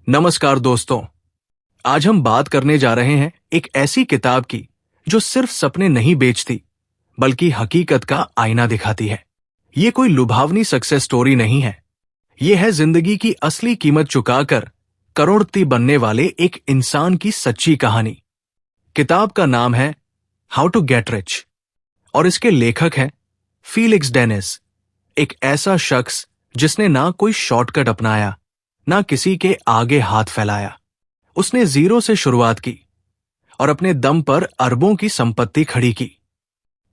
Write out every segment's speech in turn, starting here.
नमस्कार दोस्तों। आज हम बात करने जा रहे हैं एक ऐसी किताब की जो सिर्फ सपने नहीं बेचती बल्कि हकीकत का आईना दिखाती है। ये कोई लुभावनी सक्सेस स्टोरी नहीं है। ये है जिंदगी की असली कीमत चुकाकर करोड़पति बनने वाले एक इंसान की सच्ची कहानी। किताब का नाम है हाउ टू गेट रिच और इसके लेखक हैं फीलिक्स डेनिस, एक ऐसा शख्स जिसने ना कोई शॉर्टकट अपनाया ना किसी के आगे हाथ फैलाया। उसने जीरो से शुरुआत की और अपने दम पर अरबों की संपत्ति खड़ी की।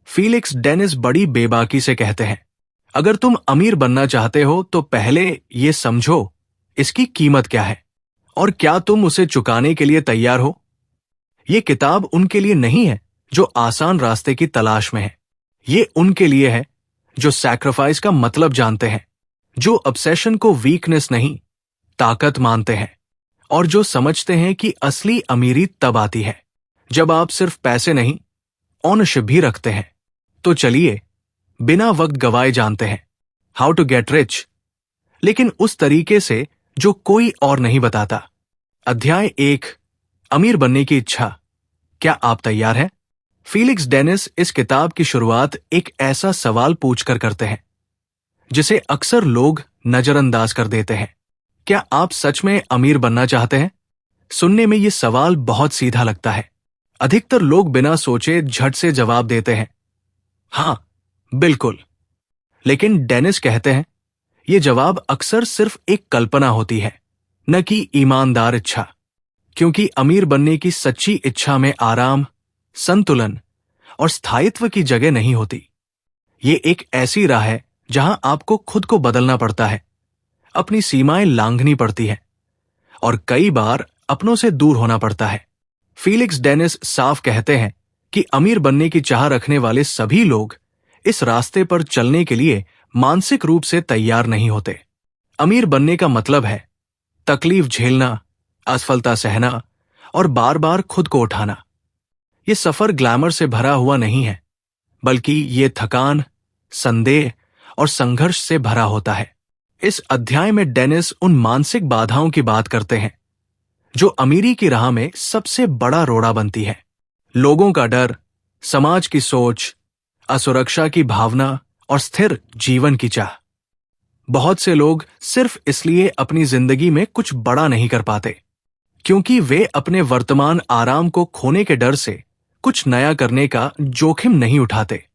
फीलिक्स डेनिस बड़ी बेबाकी से कहते हैं, अगर तुम अमीर बनना चाहते हो तो पहले ये समझो इसकी कीमत क्या है और क्या तुम उसे चुकाने के लिए तैयार हो। ये किताब उनके लिए नहीं है जो आसान रास्ते की तलाश में है। ये उनके लिए है जो सैक्रिफाइस का मतलब जानते हैं, जो ऑब्सेशन को वीकनेस नहीं ताकत मानते हैं और जो समझते हैं कि असली अमीरी तब आती है जब आप सिर्फ पैसे नहीं ओनरशिप भी रखते हैं। तो चलिए बिना वक्त गवाए जानते हैं हाउ टू गेट रिच, लेकिन उस तरीके से जो कोई और नहीं बताता। अध्याय 1, अमीर बनने की इच्छा। क्या आप तैयार हैं? फीलिक्स डेनिस इस किताब की शुरुआत एक ऐसा सवाल पूछकर करते हैं जिसे अक्सर लोग नजरअंदाज कर देते हैं। क्या आप सच में अमीर बनना चाहते हैं? सुनने में यह सवाल बहुत सीधा लगता है। अधिकतर लोग बिना सोचे झट से जवाब देते हैं, हां, बिल्कुल। लेकिन डेनिस कहते हैं, यह जवाब अक्सर सिर्फ एक कल्पना होती है, न कि ईमानदार इच्छा। क्योंकि अमीर बनने की सच्ची इच्छा में आराम, संतुलन और स्थायित्व की जगह नहीं होती। ये एक ऐसी राह है जहां आपको खुद को बदलना पड़ता है, अपनी सीमाएं लांघनी पड़ती है और कई बार अपनों से दूर होना पड़ता है। फीलिक्स डेनिस साफ कहते हैं कि अमीर बनने की चाह रखने वाले सभी लोग इस रास्ते पर चलने के लिए मानसिक रूप से तैयार नहीं होते। अमीर बनने का मतलब है तकलीफ झेलना, असफलता सहना और बार बार खुद को उठाना। यह सफर ग्लैमर से भरा हुआ नहीं है, बल्कि ये थकान, संदेह और संघर्ष से भरा होता है। इस अध्याय में डेनिस उन मानसिक बाधाओं की बात करते हैं जो अमीरी की राह में सबसे बड़ा रोड़ा बनती है। लोगों का डर, समाज की सोच, असुरक्षा की भावना और स्थिर जीवन की चाह। बहुत से लोग सिर्फ इसलिए अपनी जिंदगी में कुछ बड़ा नहीं कर पाते क्योंकि वे अपने वर्तमान आराम को खोने के डर से कुछ नया करने का जोखिम नहीं उठाते।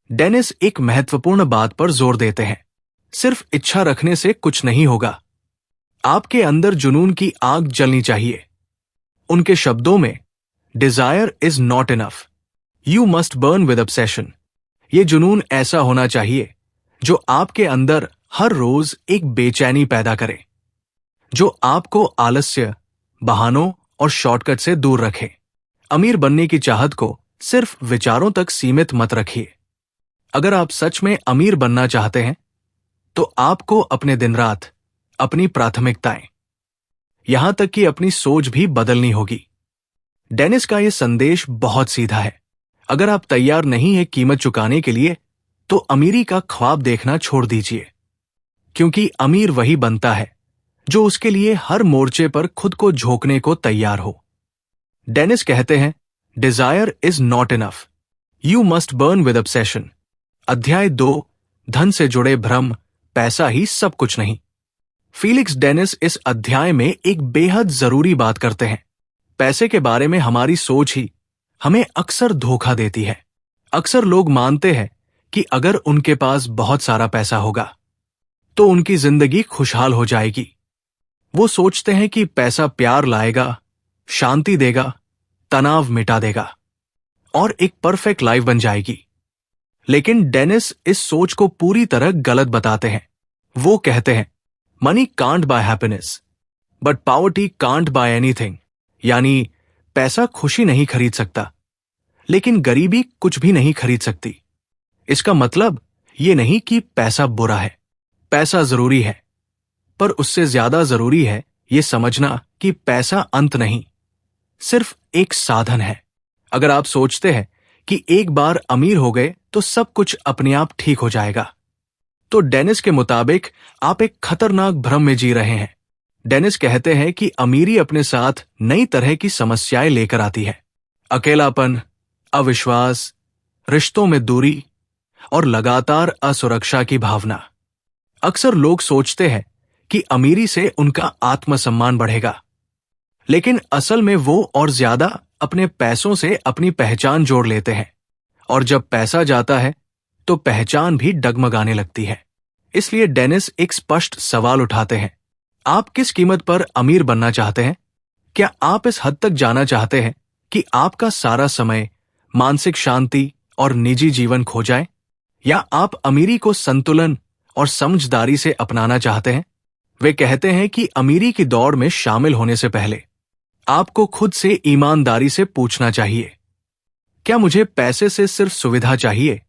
डेनिस एक महत्वपूर्ण बात पर जोर देते हैं, सिर्फ इच्छा रखने से कुछ नहीं होगा, आपके अंदर जुनून की आग जलनी चाहिए। उनके शब्दों में, desire is not enough, you must burn with obsession. ये जुनून ऐसा होना चाहिए जो आपके अंदर हर रोज एक बेचैनी पैदा करे, जो आपको आलस्य, बहानों और शॉर्टकट से दूर रखे। अमीर बनने की चाहत को सिर्फ विचारों तक सीमित मत रखिए। अगर आप सच में अमीर बनना चाहते हैं तो आपको अपने दिन रात, अपनी प्राथमिकताएं, यहां तक कि अपनी सोच भी बदलनी होगी। डेनिस का यह संदेश बहुत सीधा है। अगर आप तैयार नहीं हैं कीमत चुकाने के लिए तो अमीरी का ख्वाब देखना छोड़ दीजिए, क्योंकि अमीर वही बनता है जो उसके लिए हर मोर्चे पर खुद को झोंकने को तैयार हो। डेनिस कहते हैं, desire is not enough, you must burn with obsession. अध्याय 2, धन से जुड़े भ्रम, पैसा ही सब कुछ नहीं। फीलिक्स डेनिस इस अध्याय में एक बेहद जरूरी बात करते हैं। पैसे के बारे में हमारी सोच ही हमें अक्सर धोखा देती है। अक्सर लोग मानते हैं कि अगर उनके पास बहुत सारा पैसा होगा तो उनकी जिंदगी खुशहाल हो जाएगी। वो सोचते हैं कि पैसा प्यार लाएगा, शांति देगा, तनाव मिटा देगा और एक परफेक्ट लाइफ बन जाएगी। लेकिन डेनिस इस सोच को पूरी तरह गलत बताते हैं। वो कहते हैं, money can't buy happiness but poverty can't buy anything. यानी पैसा खुशी नहीं खरीद सकता, लेकिन गरीबी कुछ भी नहीं खरीद सकती। इसका मतलब ये नहीं कि पैसा बुरा है। पैसा जरूरी है, पर उससे ज्यादा जरूरी है ये समझना कि पैसा अंत नहीं, सिर्फ एक साधन है। अगर आप सोचते हैं कि एक बार अमीर हो गए तो सब कुछ अपने आप ठीक हो जाएगा, तो डेनिस के मुताबिक आप एक खतरनाक भ्रम में जी रहे हैं। डेनिस कहते हैं कि अमीरी अपने साथ नई तरह की समस्याएं लेकर आती है। अकेलापन, अविश्वास, रिश्तों में दूरी और लगातार असुरक्षा की भावना। अक्सर लोग सोचते हैं कि अमीरी से उनका आत्मसम्मान बढ़ेगा, लेकिन असल में वो और ज्यादा अपने पैसों से अपनी पहचान जोड़ लेते हैं, और जब पैसा जाता है तो पहचान भी डगमगाने लगती है। इसलिए डेनिस एक स्पष्ट सवाल उठाते हैं, आप किस कीमत पर अमीर बनना चाहते हैं? क्या आप इस हद तक जाना चाहते हैं कि आपका सारा समय, मानसिक शांति और निजी जीवन खो जाए, या आप अमीरी को संतुलन और समझदारी से अपनाना चाहते हैं? वे कहते हैं कि अमीरी की दौड़ में शामिल होने से पहले आपको खुद से ईमानदारी से पूछना चाहिए, क्या मुझे पैसे से सिर्फ सुविधा चाहिए,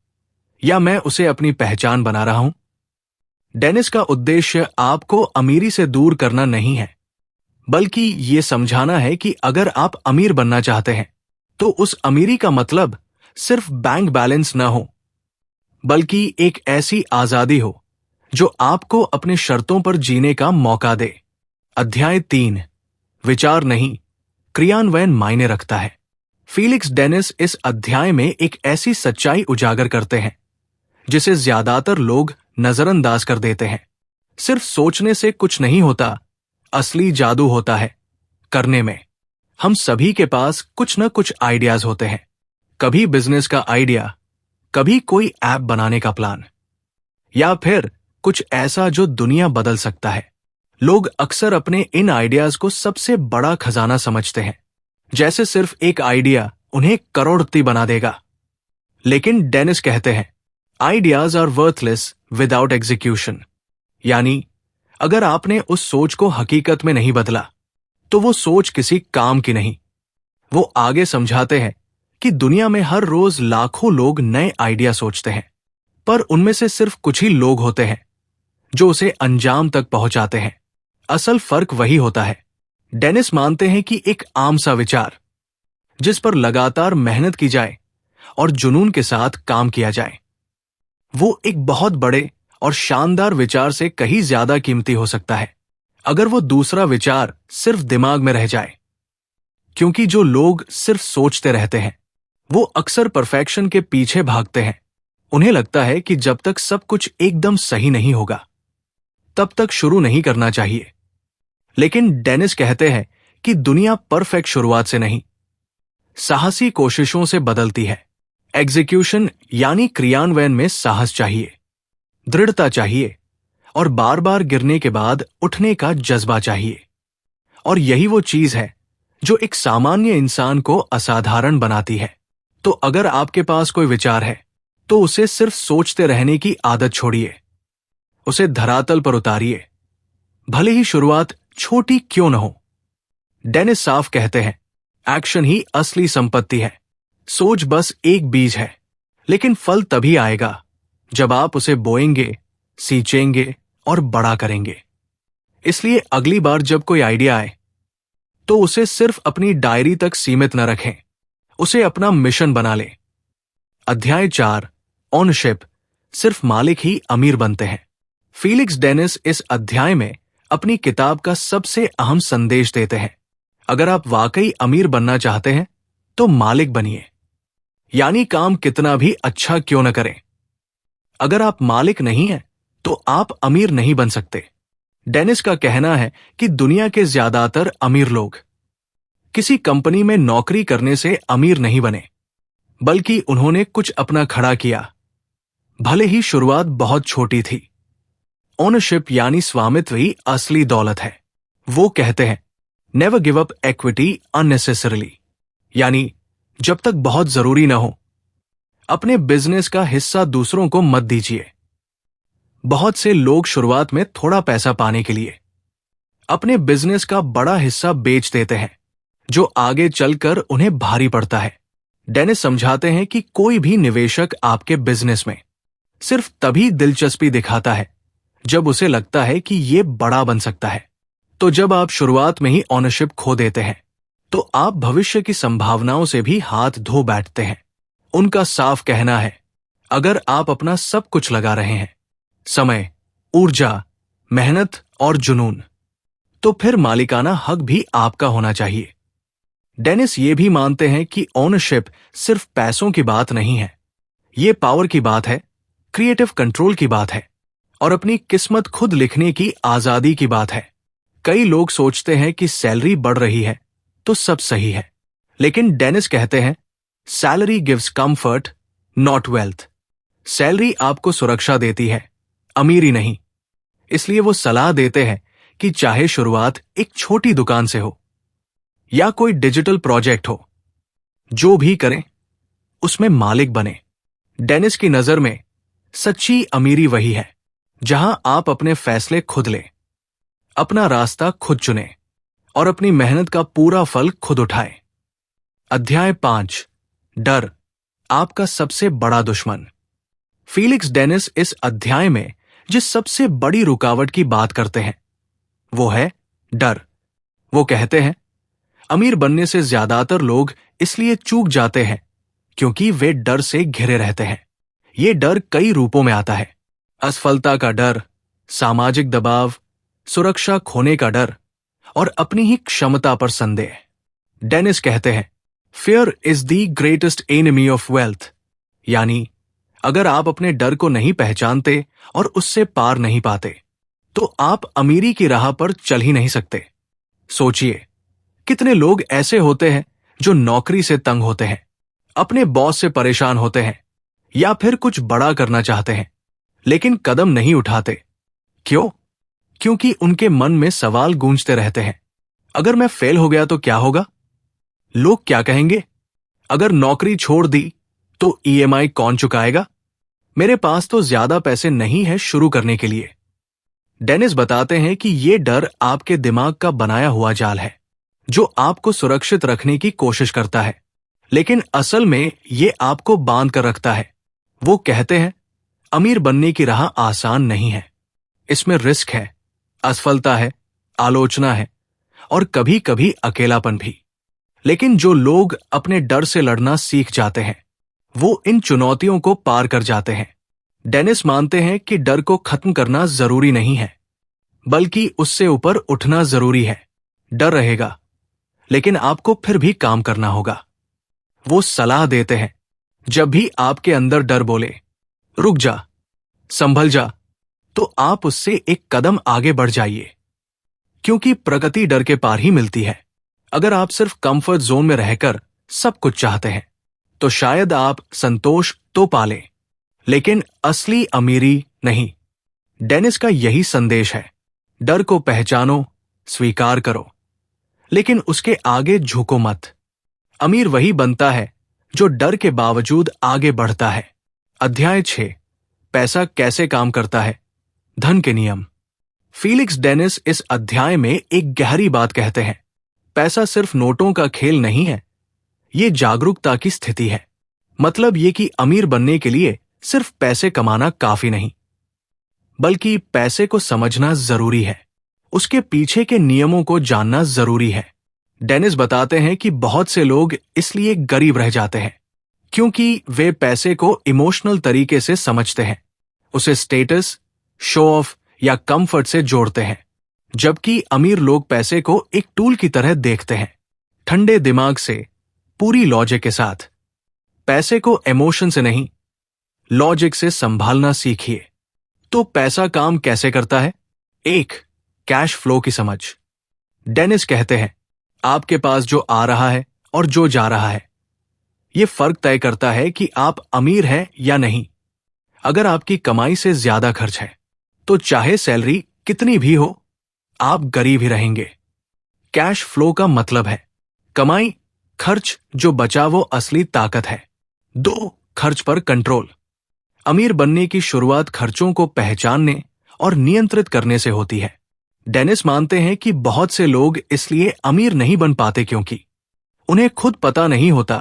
या मैं उसे अपनी पहचान बना रहा हूं? डेनिस का उद्देश्य आपको अमीरी से दूर करना नहीं है, बल्कि ये समझाना है कि अगर आप अमीर बनना चाहते हैं तो उस अमीरी का मतलब सिर्फ बैंक बैलेंस न हो, बल्कि एक ऐसी आजादी हो जो आपको अपने शर्तों पर जीने का मौका दे। अध्याय 3, विचार नहीं, क्रियान्वयन मायने रखता है। फीलिक्स डेनिस इस अध्याय में एक ऐसी सच्चाई उजागर करते हैं जिसे ज्यादातर लोग नजरअंदाज कर देते हैं। सिर्फ सोचने से कुछ नहीं होता, असली जादू होता है करने में। हम सभी के पास कुछ न कुछ आइडियाज होते हैं, कभी बिजनेस का आइडिया, कभी कोई ऐप बनाने का प्लान, या फिर कुछ ऐसा जो दुनिया बदल सकता है। लोग अक्सर अपने इन आइडियाज को सबसे बड़ा खजाना समझते हैं, जैसे सिर्फ एक आइडिया उन्हें करोड़पति बना देगा। लेकिन डेनिस कहते हैं, ideas are worthless without execution. यानी अगर आपने उस सोच को हकीकत में नहीं बदला तो वो सोच किसी काम की नहीं। वो आगे समझाते हैं कि दुनिया में हर रोज लाखों लोग नए आइडिया सोचते हैं, पर उनमें से सिर्फ कुछ ही लोग होते हैं जो उसे अंजाम तक पहुंचाते हैं। असल फर्क वही होता है। डेनिस मानते हैं कि एक आम सा विचार जिस पर लगातार मेहनत की जाए और जुनून के साथ काम किया जाए, वो एक बहुत बड़े और शानदार विचार से कहीं ज्यादा कीमती हो सकता है अगर वो दूसरा विचार सिर्फ दिमाग में रह जाए। क्योंकि जो लोग सिर्फ सोचते रहते हैं वो अक्सर परफेक्शन के पीछे भागते हैं। उन्हें लगता है कि जब तक सब कुछ एकदम सही नहीं होगा तब तक शुरू नहीं करना चाहिए। लेकिन डेनिस कहते हैं कि दुनिया परफेक्ट शुरुआत से नहीं, साहसी कोशिशों से बदलती है। एग्जीक्यूशन यानी क्रियान्वयन में साहस चाहिए, दृढ़ता चाहिए और बार बार गिरने के बाद उठने का जज्बा चाहिए। और यही वो चीज है जो एक सामान्य इंसान को असाधारण बनाती है। तो अगर आपके पास कोई विचार है तो उसे सिर्फ सोचते रहने की आदत छोड़िए, उसे धरातल पर उतारिए, भले ही शुरुआत छोटी क्यों न हो। डेनिस साफ कहते हैं, एक्शन ही असली संपत्ति है। सोच बस एक बीज है, लेकिन फल तभी आएगा जब आप उसे बोएंगे, सींचेंगे और बड़ा करेंगे। इसलिए अगली बार जब कोई आइडिया आए तो उसे सिर्फ अपनी डायरी तक सीमित न रखें, उसे अपना मिशन बना लें। अध्याय 4, ओनरशिप, सिर्फ मालिक ही अमीर बनते हैं। फीलिक्स डेनिस इस अध्याय में अपनी किताब का सबसे अहम संदेश देते हैं। अगर आप वाकई अमीर बनना चाहते हैं तो मालिक बनिए, यानी काम कितना भी अच्छा क्यों न करें। अगर आप मालिक नहीं हैं तो आप अमीर नहीं बन सकते। डेनिस का कहना है कि दुनिया के ज्यादातर अमीर लोग किसी कंपनी में नौकरी करने से अमीर नहीं बने, बल्कि उन्होंने कुछ अपना खड़ा किया, भले ही शुरुआत बहुत छोटी थी। ओनरशिप यानी स्वामित्व ही असली दौलत है। वो कहते हैं, never give up equity unnecessarily, यानी जब तक बहुत जरूरी ना हो अपने बिजनेस का हिस्सा दूसरों को मत दीजिए। बहुत से लोग शुरुआत में थोड़ा पैसा पाने के लिए अपने बिजनेस का बड़ा हिस्सा बेच देते हैं, जो आगे चलकर उन्हें भारी पड़ता है। डेनिस समझाते हैं कि कोई भी निवेशक आपके बिजनेस में सिर्फ तभी दिलचस्पी दिखाता है जब उसे लगता है कि यह बड़ा बन सकता है। तो जब आप शुरुआत में ही ओनरशिप खो देते हैं तो आप भविष्य की संभावनाओं से भी हाथ धो बैठते हैं। उनका साफ कहना है, अगर आप अपना सब कुछ लगा रहे हैं, समय, ऊर्जा, मेहनत और जुनून, तो फिर मालिकाना हक भी आपका होना चाहिए। डेनिस ये भी मानते हैं कि ओनरशिप सिर्फ पैसों की बात नहीं है, ये पावर की बात है, क्रिएटिव कंट्रोल की बात है और अपनी किस्मत खुद लिखने की आजादी की बात है। कई लोग सोचते हैं कि सैलरी बढ़ रही है तो सब सही है, लेकिन डेनिस कहते हैं salary gives comfort not wealth. Salary आपको सुरक्षा देती है, अमीरी नहीं। इसलिए वो सलाह देते हैं कि चाहे शुरुआत एक छोटी दुकान से हो या कोई डिजिटल प्रोजेक्ट हो, जो भी करें उसमें मालिक बने। डेनिस की नजर में सच्ची अमीरी वही है जहां आप अपने फैसले खुद लें, अपना रास्ता खुद चुनें और अपनी मेहनत का पूरा फल खुद उठाएं। अध्याय 5, डर, आपका सबसे बड़ा दुश्मन। फीलिक्स डेनिस इस अध्याय में जिस सबसे बड़ी रुकावट की बात करते हैं वो है डर। वो कहते हैं अमीर बनने से ज्यादातर लोग इसलिए चूक जाते हैं क्योंकि वे डर से घिरे रहते हैं। ये डर कई रूपों में आता है, असफलता का डर, सामाजिक दबाव, सुरक्षा खोने का डर और अपनी ही क्षमता पर संदेह। डेनिस कहते हैं fear is the greatest enemy of wealth, यानी अगर आप अपने डर को नहीं पहचानते और उससे पार नहीं पाते तो आप अमीरी की राह पर चल ही नहीं सकते। सोचिए कितने लोग ऐसे होते हैं जो नौकरी से तंग होते हैं, अपने बॉस से परेशान होते हैं या फिर कुछ बड़ा करना चाहते हैं लेकिन कदम नहीं उठाते। क्यों? क्योंकि उनके मन में सवाल गूंजते रहते हैं, अगर मैं फेल हो गया तो क्या होगा? लोग क्या कहेंगे? अगर नौकरी छोड़ दी तो ईएमआई कौन चुकाएगा? मेरे पास तो ज्यादा पैसे नहीं है शुरू करने के लिए। डेनिस बताते हैं कि ये डर आपके दिमाग का बनाया हुआ जाल है जो आपको सुरक्षित रखने की कोशिश करता है, लेकिन असल में ये आपको बांध कर रखता है। वो कहते हैं अमीर बनने की राह आसान नहीं है, इसमें रिस्क है, असफलता है, आलोचना है और कभी कभी अकेलापन भी। लेकिन जो लोग अपने डर से लड़ना सीख जाते हैं वो इन चुनौतियों को पार कर जाते हैं। डेनिस मानते हैं कि डर को खत्म करना जरूरी नहीं है, बल्कि उससे ऊपर उठना जरूरी है। डर रहेगा लेकिन आपको फिर भी काम करना होगा। वो सलाह देते हैं जब भी आपके अंदर डर बोले रुक जा, संभल जा, तो आप उससे एक कदम आगे बढ़ जाइए, क्योंकि प्रगति डर के पार ही मिलती है। अगर आप सिर्फ कंफर्ट जोन में रहकर सब कुछ चाहते हैं तो शायद आप संतोष तो पालें, लेकिन असली अमीरी नहीं। डेनिस का यही संदेश है, डर को पहचानो, स्वीकार करो, लेकिन उसके आगे झुको मत। अमीर वही बनता है जो डर के बावजूद आगे बढ़ता है। अध्याय 6, पैसा कैसे काम करता है, धन के नियम। फीलिक्स डेनिस इस अध्याय में एक गहरी बात कहते हैं, पैसा सिर्फ नोटों का खेल नहीं है, ये जागरूकता की स्थिति है। मतलब ये कि अमीर बनने के लिए सिर्फ पैसे कमाना काफी नहीं, बल्कि पैसे को समझना जरूरी है, उसके पीछे के नियमों को जानना जरूरी है। डेनिस बताते हैं कि बहुत से लोग इसलिए गरीब रह जाते हैं क्योंकि वे पैसे को इमोशनल तरीके से समझते हैं, उसे स्टेटस, शो ऑफ या कंफर्ट से जोड़ते हैं, जबकि अमीर लोग पैसे को एक टूल की तरह देखते हैं, ठंडे दिमाग से, पूरी लॉजिक के साथ। पैसे को इमोशन से नहीं, लॉजिक से संभालना सीखिए। तो पैसा काम कैसे करता है? 1, कैश फ्लो की समझ। डेनिस कहते हैं आपके पास जो आ रहा है और जो जा रहा है, यह फर्क तय करता है कि आप अमीर हैं या नहीं। अगर आपकी कमाई से ज्यादा खर्च है तो चाहे सैलरी कितनी भी हो, आप गरीब ही रहेंगे। कैश फ्लो का मतलब है कमाई, खर्च जो बचा वो असली ताकत है। 2, खर्च पर कंट्रोल। अमीर बनने की शुरुआत खर्चों को पहचानने और नियंत्रित करने से होती है। डेनिस मानते हैं कि बहुत से लोग इसलिए अमीर नहीं बन पाते क्योंकि उन्हें खुद पता नहीं होता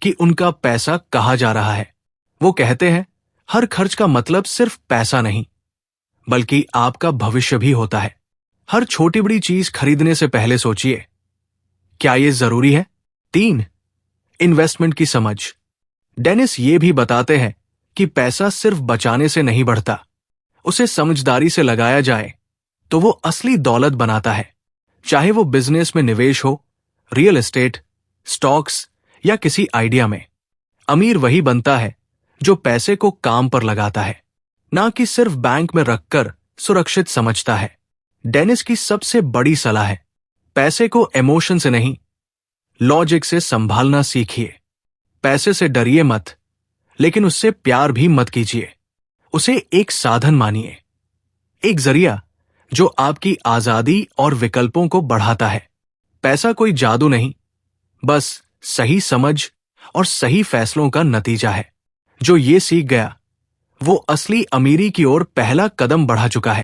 कि उनका पैसा कहाँ जा रहा है। वो कहते हैं हर खर्च का मतलब सिर्फ पैसा नहीं, बल्कि आपका भविष्य भी होता है। हर छोटी बड़ी चीज खरीदने से पहले सोचिए, क्या ये जरूरी है? 3, इन्वेस्टमेंट की समझ। डेनिस ये भी बताते हैं कि पैसा सिर्फ बचाने से नहीं बढ़ता, उसे समझदारी से लगाया जाए तो वो असली दौलत बनाता है। चाहे वो बिजनेस में निवेश हो, रियल एस्टेट, स्टॉक्स या किसी आइडिया में। अमीर वही बनता है जो पैसे को काम पर लगाता है, ना कि सिर्फ बैंक में रखकर सुरक्षित समझता है। डेनिस की सबसे बड़ी सलाह है, पैसे को इमोशन से नहीं, लॉजिक से संभालना सीखिए। पैसे से डरिए मत, लेकिन उससे प्यार भी मत कीजिए। उसे एक साधन मानिए, एक जरिया जो आपकी आजादी और विकल्पों को बढ़ाता है। पैसा कोई जादू नहीं, बस सही समझ और सही फैसलों का नतीजा है। जो ये सीख गया, वो असली अमीरी की ओर पहला कदम बढ़ा चुका है।